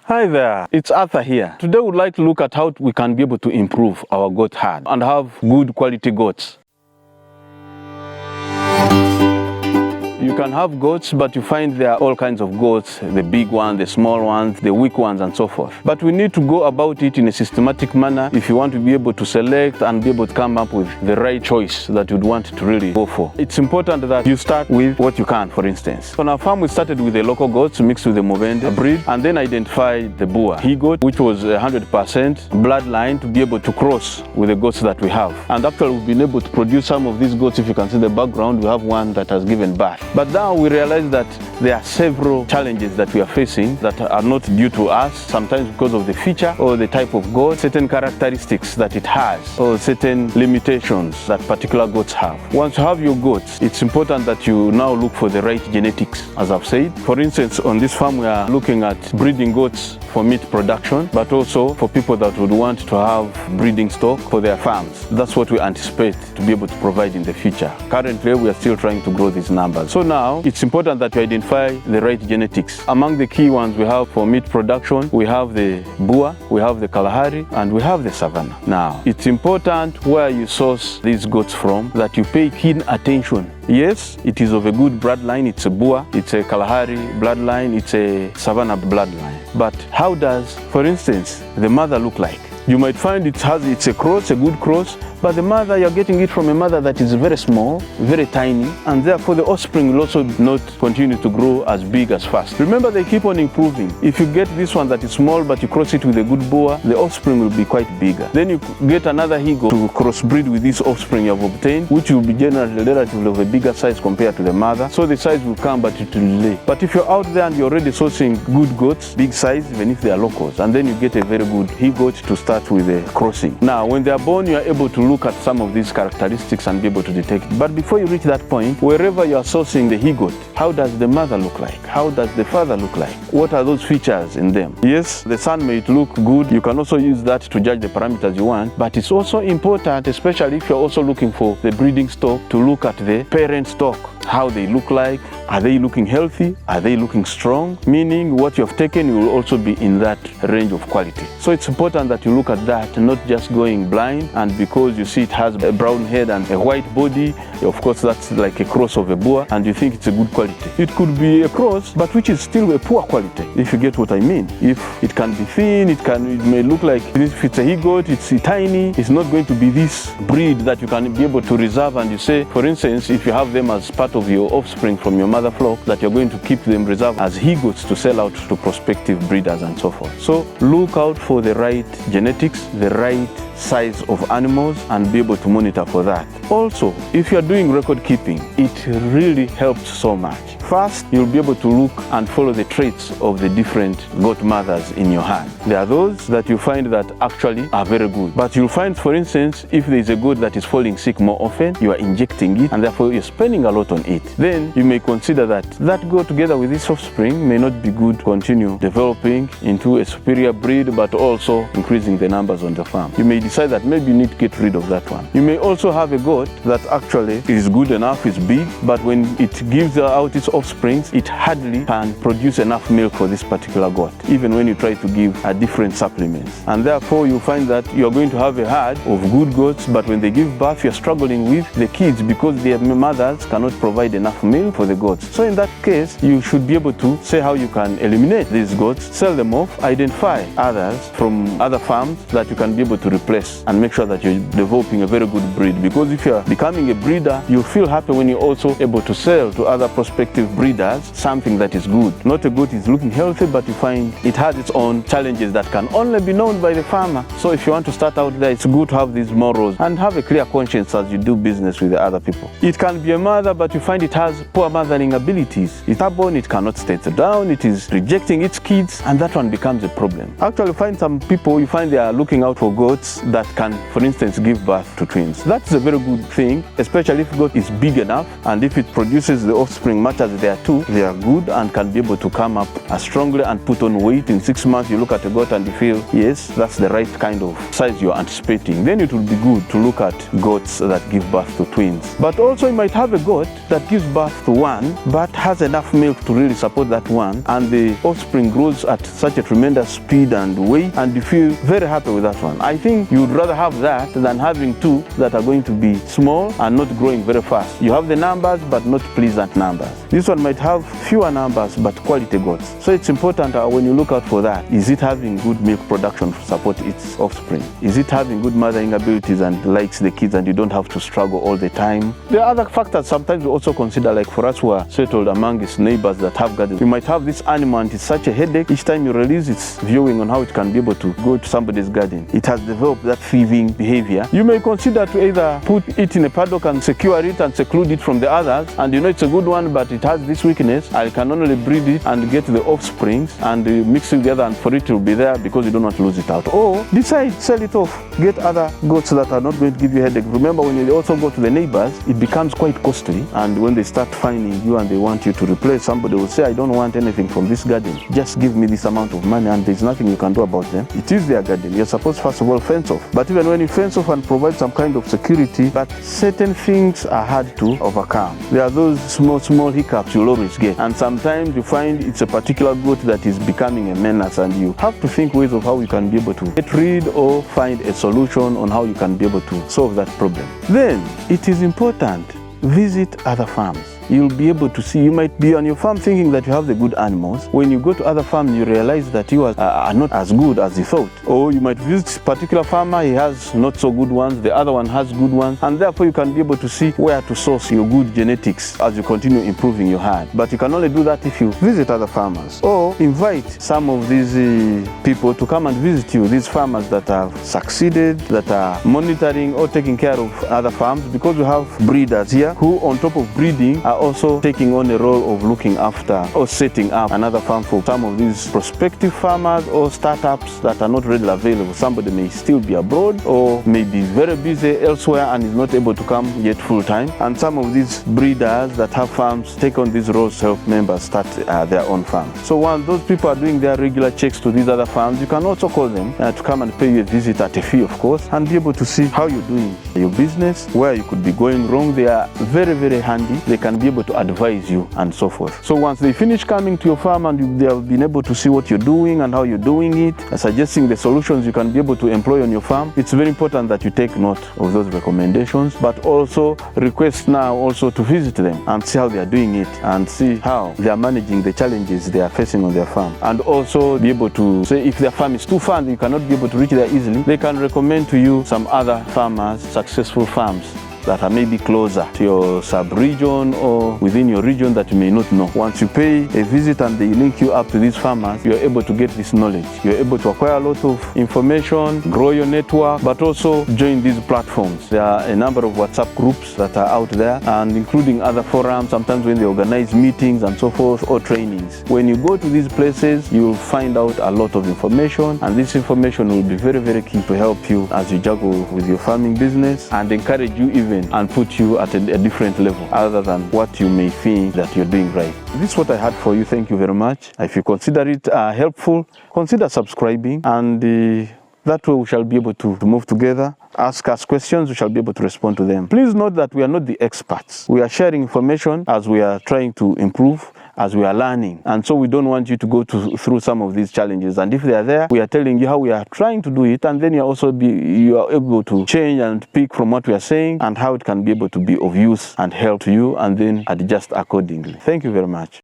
Hi there, it's Arthur here. Today we'd like to look at how we can be able to improve our goat herd and have good quality goats. You can have goats, but you find there are all kinds of goats, the big ones, the small ones, the weak ones, and so forth. But we need to go about it in a systematic manner if you want to be able to select and be able to come up with the right choice that you'd want to really go for. It's important that you start with what you can, for instance. On our farm, we started with the local goats mixed with the Movende breed, and then identified the Boer he-goat, which was 100% bloodline to be able to cross with the goats that we have. And actually, we've been able to produce some of these goats. If you can see the background, we have one that has given birth. But now we realize that there are several challenges that we are facing that are not due to us, sometimes because of the feature or the type of goat, certain characteristics that it has, or certain limitations that particular goats have. Once you have your goats, it's important that you now look for the right genetics, as I've said. For instance, on this farm, we are looking at breeding goats for meat production, but also for people that would want to have breeding stock for their farms. That's what we anticipate to be able to provide in the future. Currently, we are still trying to grow these numbers. So now, it's important that you identify the right genetics. Among the key ones we have for meat production, we have the Boer, we have the Kalahari, and we have the Savannah. Now, it's important where you source these goats from that you pay keen attention. Yes, it is of a good bloodline. It's a Boer, it's a Kalahari bloodline, it's a Savannah bloodline. But how does, for instance, the mother look like? You might find it's a cross, a good cross, but the mother, you're getting it from a mother that is very small, very tiny, and therefore the offspring will also not continue to grow as big as fast. Remember, they keep on improving. If you get this one that is small, but you cross it with a good Boer, the offspring will be quite bigger. Then you get another he-goat to crossbreed with this offspring you have obtained, which will be generally relatively of a bigger size compared to the mother. So the size will come, but it will delay. But if you're out there and you're already sourcing good goats, big size, even if they are locals, and then you get a very good he-goat to start with the crossing. Now, when they are born, you are able to look at some of these characteristics and be able to detect it. But before you reach that point, wherever you are sourcing the he-goat, how does the mother look like? How does the father look like? What are those features in them? Yes, the son may look good. You can also use that to judge the parameters you want, but it's also important, especially if you're also looking for the breeding stock, to look at the parent stock, how they look like. Are they looking healthy? Are they looking strong? Meaning what you have taken will also be in that range of quality. So it's important that you look at that, not just going blind, and because you see it has a brown head and a white body, of course that's like a cross of a Boer, and you think it's a good quality. It could be a cross, but which is still a poor quality, if you get what I mean. If it can be thin, it may look like, if it's a he-goat, it's tiny, it's not going to be this breed that you can be able to reserve, and you say, for instance, if you have them as part of your offspring from your mother flock, that you're going to keep them reserved as he-goats to sell out to prospective breeders and so forth. So look out for the right genetics, the right size of animals, and be able to monitor for that. Also, if you're doing record keeping, it really helps so much. First, you'll be able to look and follow the traits of the different goat mothers in your herd. There are those that you find that actually are very good. But you'll find, for instance, if there is a goat that is falling sick more often, you are injecting it, and therefore you're spending a lot on it. Then you may consider that goat together with this offspring may not be good to continue developing into a superior breed, but also increasing the numbers on the farm. You may decide that maybe you need to get rid of that one. You may also have a goat that actually is good enough, is big, but when it gives out its offsprings, it hardly can produce enough milk for this particular goat, even when you try to give different supplements. And therefore, you find that you're going to have a herd of good goats, but when they give birth, you're struggling with the kids because their mothers cannot provide enough milk for the goats. So in that case, you should be able to say how you can eliminate these goats, sell them off, identify others from other farms that you can be able to replace, and make sure that you're developing a very good breed. Because if you're becoming a breeder, you feel happy when you're also able to sell to other prospective breeders something that is good. Not a goat is looking healthy, but you find it has its own challenges that can only be known by the farmer. So if you want to start out there, it's good to have these morals and have a clear conscience as you do business with the other people. It can be a mother, but you find it has poor mothering abilities. It's stubborn, it cannot stay down, it is rejecting its kids, and that one becomes a problem. Actually, you find some people, you find they are looking out for goats that can, for instance, give birth to twins. That's a very good thing, especially if goat is big enough and if it produces the offspring much as they are two, they are good and can be able to come up strongly and put on weight. In 6 months, you look at a goat and you feel, yes, that's the right kind of size you're anticipating. Then it will be good to look at goats that give birth to twins. But also you might have a goat that gives birth to one, but has enough milk to really support that one, and the offspring grows at such a tremendous speed and weight, and you feel very happy with that one. I think you would rather have that than having two that are going to be small and not growing very fast. You have the numbers, but not pleasant numbers. This one might have fewer numbers, but quality goats. So it's important when you look out for that. Is it having good milk production to support its offspring? Is it having good mothering abilities and likes the kids and you don't have to struggle all the time? There are other factors sometimes we also consider, like for us who are settled among its neighbors that have gardens. You might have this animal and it's such a headache. Each time you release its viewing on how it can be able to go to somebody's garden, it has developed that thieving behavior. You may consider to either put it in a paddock and secure it and seclude it from the others, and you know it's a good one, but it has this weakness. I can only breed it and get the offsprings and mix it together, and for it to be there because you do not lose it out. Or decide, sell it off, get other goats that are not going to give you a headache. Remember, when you also go to the neighbors, it becomes quite costly, and when they start finding you and they want you to replace, somebody will say, I don't want anything from this garden, just give me this amount of money, and there's nothing you can do about them. It is their garden. You're supposed, first of all, fence off. But even when you fence off and provide some kind of security, but certain things are hard to overcome. There are those small hiccups you'll always get, and sometimes you find it's a particular goat that is becoming a menace, and you have to think ways of how you can be able to get rid or find a solution on how you can be able to solve that problem. Then it is important, visit other farms. You'll be able to see, you might be on your farm thinking that you have the good animals. When you go to other farms, you realize that you are not as good as you thought. Or you might visit a particular farmer, he has not so good ones, the other one has good ones, and therefore you can be able to see where to source your good genetics as you continue improving your herd. But you can only do that if you visit other farmers, or invite some of these people to come and visit you, these farmers that have succeeded, that are monitoring or taking care of other farms, because we have breeders here who, on top of breeding, are also taking on a role of looking after or setting up another farm for some of these prospective farmers or startups that are not readily available. Somebody may still be abroad or may be very busy elsewhere and is not able to come yet full time. And some of these breeders that have farms take on these roles to help members start their own farm. So while those people are doing their regular checks to these other farms, you can also call them to come and pay you a visit at a fee, of course, and be able to see how you're doing your business, where you could be going wrong. They are very, very handy. They can be able to advise you and so forth. So once they finish coming to your farm and they have been able to see what you're doing and how you're doing it, suggesting the solutions you can be able to employ on your farm, it's very important that you take note of those recommendations, but also request now also to visit them and see how they are doing it and see how they are managing the challenges they are facing on their farm. And also be able to say, if their farm is too far and you cannot be able to reach there easily, they can recommend to you some other farmers, successful farms that are maybe closer to your sub-region or within your region that you may not know. Once you pay a visit and they link you up to these farmers, you're able to get this knowledge. You're able to acquire a lot of information, grow your network, but also join these platforms. There are a number of WhatsApp groups that are out there, and including other forums, sometimes when they organize meetings and so forth, or trainings. When you go to these places, you will find out a lot of information, and this information will be very, very key to help you as you juggle with your farming business and encourage you even and put you at a different level other than what you may think that you're doing right. This is what I had for you. Thank you very much. If you consider it helpful, consider subscribing, and that way we shall be able to move together. Ask us questions, we shall be able to respond to them. Please note that we are not the experts. We are sharing information as we are trying to improve, as we are learning. And so we don't want you to go through some of these challenges. And if they are there, we are telling you how we are trying to do it, and then you are able to change and pick from what we are saying and how it can be able to be of use and help to you, and then adjust accordingly. Thank you very much.